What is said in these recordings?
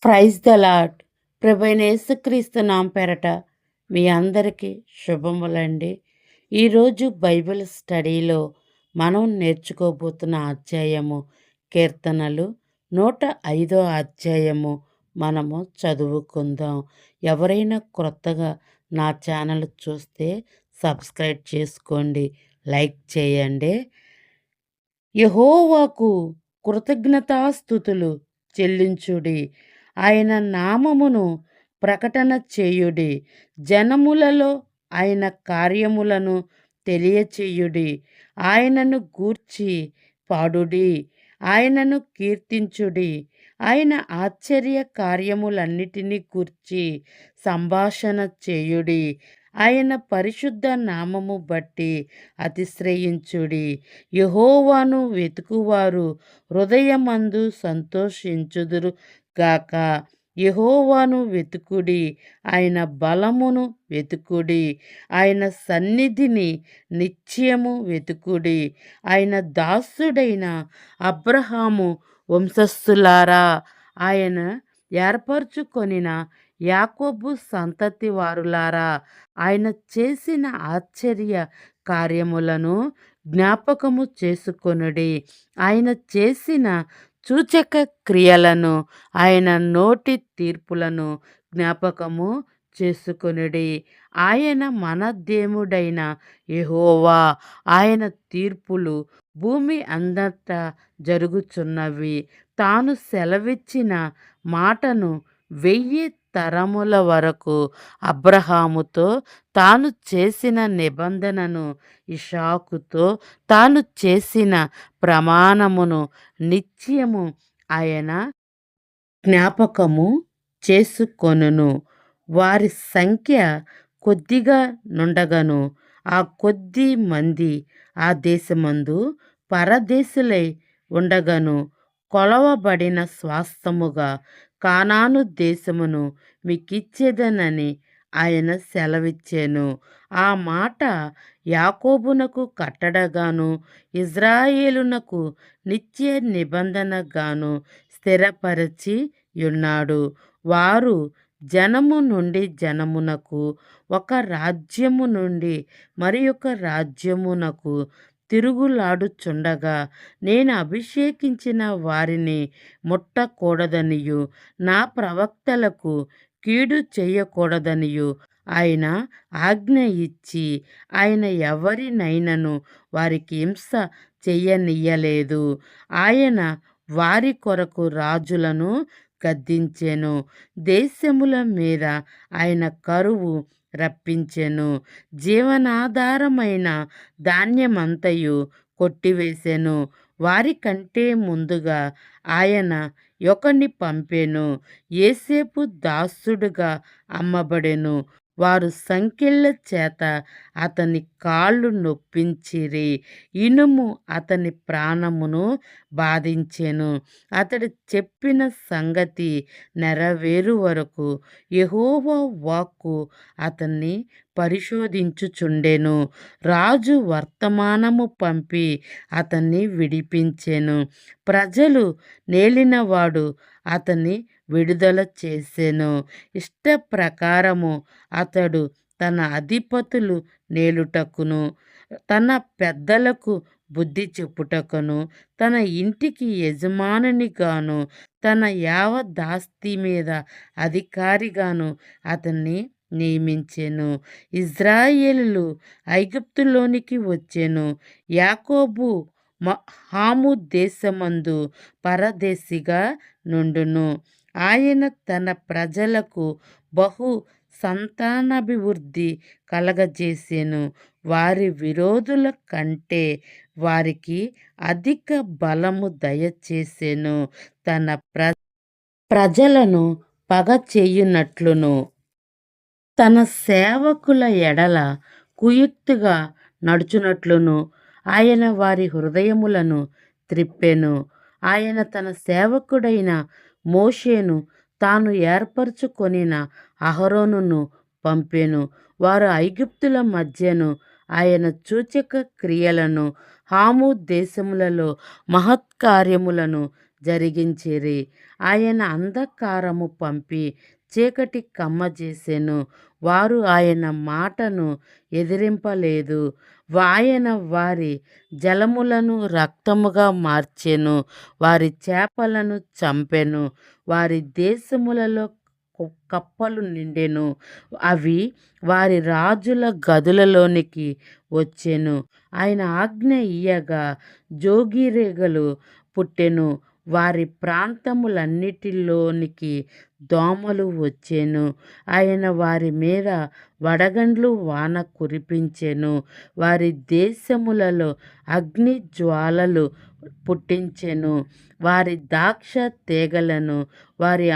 Praise the lord. ప్రభువైన యేసుక్రీస్తు పేరట మీ అందరికీ శుభములండి. ఈరోజు బైబిల్ స్టడీలో మనం నేర్చుకోబోతున్న అధ్యాయము కీర్తనలు 105 అధ్యాయము మనము చదువుకుందాం. ఎవరైనా క్రొత్తగా నా ఛానల్ చూస్తే సబ్స్క్రైబ్ చేసుకోండి, లైక్ చేయండి. యెహోవాకు కృతజ్ఞతాస్తుతులు చెల్లించుడి, ఆయన నామమును ప్రకటన చేయుడి, జనములలో ఆయన కార్యములను తెలియచేయుడి, ఆయనను గూర్చి పాడుడి, ఆయనను కీర్తించుడి, ఆయన ఆశ్చర్య కార్యములన్నిటినీ గూర్చి సంభాషణ చేయుడి, ఆయన పరిశుద్ధ నామము బట్టి అతిశ్రయించుడి. యెహోవాను వెతుకువారు హృదయమందు సంతోషించుదురు గాక. యెహోవాను వెతుకుడి, ఆయన బలమును వెతుకుడి, ఆయన సన్నిధిని నిత్యము వెతుకుడి. ఆయన దాసుడైన అబ్రహాము వంశస్థులారా, ఆయన ఏర్పరచుకొనిన యాకోబు సంతతి వారులారా, ఆయన చేసిన ఆశ్చర్య కార్యములను జ్ఞాపకము చేసుకొనుడి, ఆయన చేసిన సూచక క్రియలను, ఆయన నోటి తీర్పులను జ్ఞాపకము చేసుకొనుడి. ఆయన మన దేవుడైన యెహోవా, ఆయన తీర్పులు భూమి అంతటా జరుగుచున్నవి. తాను సెలవిచ్చిన మాటను 1000 తరముల వరకు అబ్రహాముతో తాను చేసిన నిబంధనను, ఇషాకుతో తాను చేసిన ప్రమాణమును నిత్యము ఆయన జ్ఞాపకము చేసుకొనును. వారి సంఖ్య కొద్దిగా నుండగను, ఆ కొద్ది మంది ఆ దేశమందు పరదేశులై ఉండగను. కొలవబడిన స్వాస్థ్యముగా కానాను దేశమును మీకిచ్చేదనని ఆయన సెలవిచ్చెను. ఆ మాట యాకోబునకు కట్టడగాను, ఇజ్రాయేలునకు నిత్య నిబంధనగాను స్థిరపరచి యున్నాడు. వారు జనము నుండి జనమునకు, ఒక రాజ్యము నుండి మరియొక రాజ్యమునకు తిరుగులాడుచుండగా, నేను అభిషేకించిన వారిని ముట్టకూడదనియు, నా ప్రవక్తలకు కీడు చేయకూడదనియు ఆయన ఆజ్ఞ ఇచ్చి, ఆయన ఎవరినైనను వారికి హింస చెయ్యనియ్యలేదు. ఆయన వారి కొరకు రాజులను గద్దించెను, దేశముల మీద ఆయన కరువు రప్పించెను, జీవనాధారమైన ధాన్యమంతయు కొట్టివేసెను. వారికంటే ముందుగా ఆయన ఒకని పంపెను, యోసేపు దాసుడుగా అమ్మబడెను. వారు సంకెళ్ళ చేత అతని కాళ్ళు నొప్పించిరి, ఇనుము అతని ప్రాణమును బాధించెను. అతడు చెప్పిన సంగతి నెరవేరు వరకు యెహోవా వాక్కు అతన్ని పరిశోధించుచుండెను. రాజు వర్తమానము పంపి అతన్ని విడిపించెను. ప్రజలు నేలినవాడు అతన్ని విడుదల చేసెను. ఇష్ట ప్రకారము అతడు తన అధిపతులు నేలుటకును, తన పెద్దలకు బుద్ధి చెప్పుటకును, తన ఇంటికి యజమానునిగాను, తన యావదాస్తి మీద అధికారిగాను అతన్ని నియమించెను. ఇజ్రాయేలీయులు ఐగుప్తులోనికి వచ్చెను. యాకోబు హాము దేశమందు పరదేశిగా నుండును. ఆయన తన ప్రజలకు బహు సంతానాభివృద్ధి కలగజేసెను. వారి విరోధుల కంటే వారికి అధిక బలము దయచేసెను. తన ప్రజలను పగ చేయునట్లును, తన సేవకుల ఎడల కుయుక్తిగా నడుచునట్లును ఆయన వారి హృదయములను త్రిప్పెను. ఆయన తన సేవకుడైన మోషేను, తాను ఏర్పరచుకొనిన అహరోనును పంపెను. వారు ఐగుప్తుల మధ్యను ఆయన సూచక క్రియలను, హాము దేశములలో మహత్కార్యములను జరిగించిరి. ఆయన అంధకారము పంపి చీకటి కమ్మజేసెను. వారు ఆయన మాటను ఎదిరింపలేదు. ఆయన వారి జలములను రక్తముగా మార్చెను. వారి చేపలను చంపెను. వారి దేశములలో కప్పలు నిండెను. అవి వారి రాజుల గదులలోనికి వచ్చెను. ఆయన ఆజ్ఞ ఇయ్యగా జోగిరేగలు పుట్టెను. వారి ప్రాంతములన్నిటిలోనికి దోమలు వచ్చెను. ఆయన వారి మీద వడగండ్లు వాన కురిపించెను. వారి దేశములలో అగ్ని జ్వాలలు పుట్టించెను. వారి ద్రాక్ష తీగలను, వారి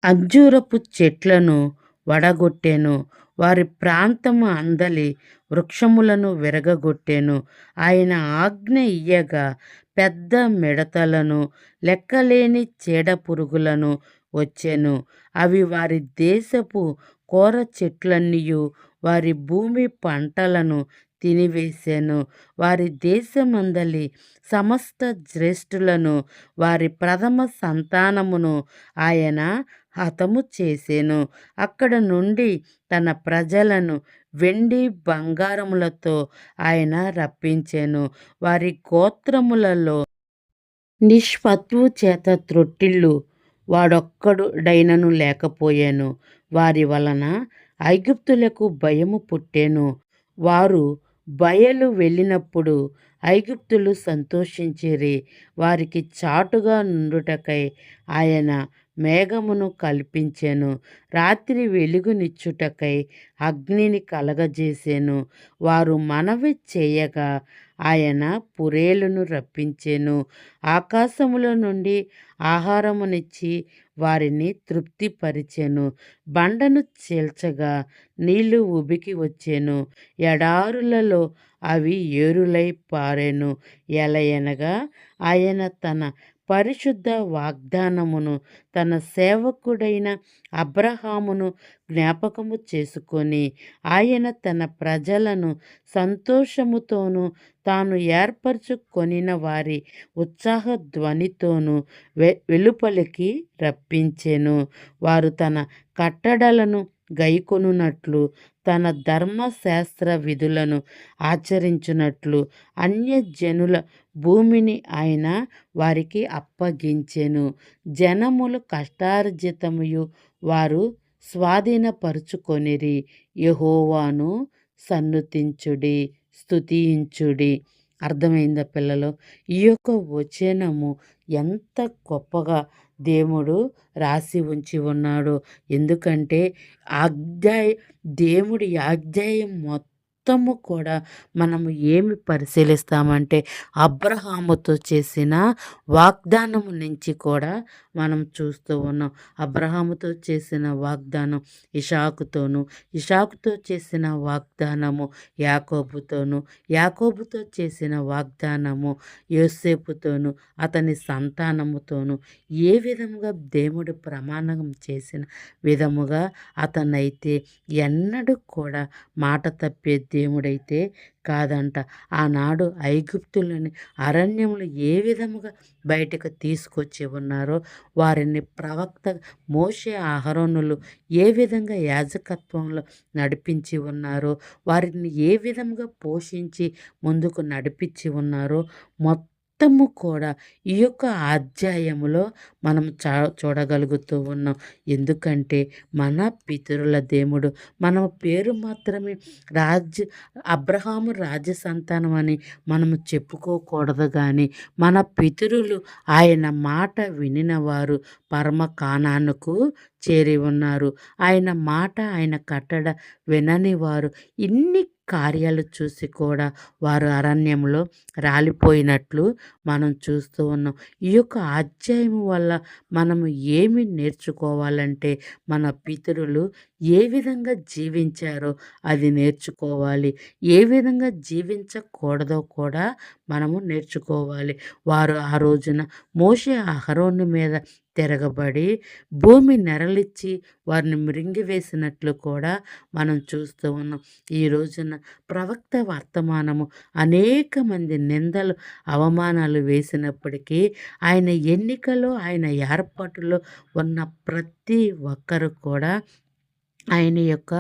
అంజూరపు చెట్లను వడగొట్టెను. వారి ప్రాంతము అందలి వృక్షములను విరగగొట్టెను. ఆయన ఆజ్ఞ ఇయ్యగా పెద్ద మిడతలను, లెక్కలేని చీడపురుగులను వచ్చెను. అవి వారి దేశపు కూర చెట్లన్నీయు, వారి భూమి పంటలను తినివేసెను. వారి దేశమందలి సమస్త జ్యేష్ఠులను, వారి ప్రథమ సంతానమును ఆయన హతము చేసెను. అక్కడ నుండి తన ప్రజలను వెండి బంగారములతో ఆయన రప్పించెను. వారి గోత్రములలో నిష్ఫత్తువు చేత త్రొట్టిల్లు వాడొక్కడుడైనను లేకపోయెను. వారి వలన ఐగుప్తులకు భయము పుట్టెను. వారు బయలు వెళ్ళినప్పుడు ఐగుప్తులు సంతోషించిరి. వారికి చాటుగా నుండుటకై ఆయన మేఘమును కల్పించెను. రాత్రి వెలుగునిచ్చుటకై అగ్నిని కలగజేసెను. వారు మనవి చేయగా ఆయన పురేలును రప్పించెను. ఆకాశములో నుండి ఆహారమునిచ్చి వారిని తృప్తిపరిచెను. బండను చీల్చగా నీళ్లు ఉబికి వచ్చెను. ఎడారులలో అవి ఏరులై పారెను. ఎలయనగా ఆయన తన పరిశుద్ధ వాగ్దానమును తన సేవకుడైన అబ్రహామును జ్ఞాపకము చేసుకొని ఆయన తన ప్రజలను సంతోషముతోనూ తాను ఏర్పరచుకొనిన వారి ఉత్సాహ ధ్వనితోనూ వెలుపలికి రప్పించెను. వారు తన కట్టడలను గైకొనున్నట్లు, తన ధర్మశాస్త్ర విధులను ఆచరించున్నట్లు అన్యజనుల భూమిని ఆయన వారికి అప్పగించెను. జనములు కష్టార్జితముయు వారు స్వాధీనపరుచుకొనిరి. యెహోవాను సన్నుతించుడి, స్తుతించుడి. అర్థమైందా పిల్లలు? ఈ యొక్క వచనము ఎంత గొప్పగా దేవుడు రాసి ఉంచి ఉన్నాడు. ఎందుకంటే దేవుడి అధ్యాయం మొత్తము కూడా మనము ఏమి పరిశీలిస్తామంటే అబ్రహాముతో చేసిన వాగ్దానము నుంచి కూడా మనం చూస్తూ ఉన్నాం. అబ్రహాముతో చేసిన వాగ్దానం ఇషాకుతోను, ఇషాకుతో చేసిన వాగ్దానము యాకోబుతోను, యాకోబుతో చేసిన వాగ్దానము యోసేపుతోను, అతని సంతానముతోను ఏ విధముగా దేవుడు ప్రమాణం చేసిన విధముగా అతనైతే ఎన్నడూ కూడా మాట తప్పే దేవుడైతే కాదంట. ఆనాడు ఐగుప్తులని అరణ్యములు ఏ విధముగా బయటకు తీసుకొచ్చి ఉన్నారో వారిని ప్రవక్త మోషే అహరోనులు ఏ విధంగా యాజకత్వంలో నడిపించి ఉన్నారో, వారిని ఏ విధంగా పోషించి ముందుకు నడిపించి ఉన్నారో మొత్తము కూడా ఈ యొక్క అధ్యాయములో మనం చూడగలుగుతూ ఉన్నాం. ఎందుకంటే మన పితరుల దేవుడు, మన పేరు మాత్రమే అబ్రహాము రాజ్య సంతానం అని మనము చెప్పుకోకూడదు. కానీ మన పితరులు ఆయన మాట వినినవారు పరమ కానానుకు చేరి ఉన్నారు. ఆయన మాట, ఆయన కట్టడ వినని వారు ఇన్ని కార్యాలు చూసి కూడా వారు అరణ్యంలో రాలిపోయినట్లు మనం చూస్తూ ఉన్నాం. ఈ యొక్క అధ్యాయం వల్ల మనము ఏమి నేర్చుకోవాలంటే మన పితరులు ఏ విధంగా జీవించారో అది నేర్చుకోవాలి. ఏ విధంగా జీవించకూడదో కూడా మనము నేర్చుకోవాలి. వారు ఆ రోజున మోషే అహరోను మీద తిరగబడి భూమి నెరలిచ్చి వారిని మృంగివేసినట్లు కూడా మనం చూస్తూ ఉన్నాం. ఈ రోజున ప్రవక్త వర్తమానము అనేక మంది నిందలు, అవమానాలు వేసినప్పటికీ ఆయన ఎన్నికలో, ఆయన ఏర్పాటులో ఉన్న ప్రతి ఒక్కరు కూడా ఆయన యొక్క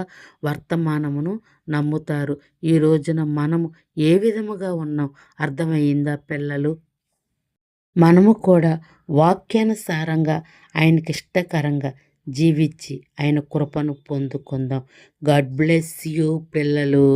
వర్తమానమును నమ్ముతారు. ఈ రోజున మనము ఏ విధముగా ఉన్నాం అర్థమయ్యిందా పిల్లలు? మనము కూడా వాక్యానుసారంగా ఆయనకిష్టకరంగా జీవించి ఆయన కృపను పొందుకుందాం. గాడ్ బ్లెస్ యూ పిల్లలు.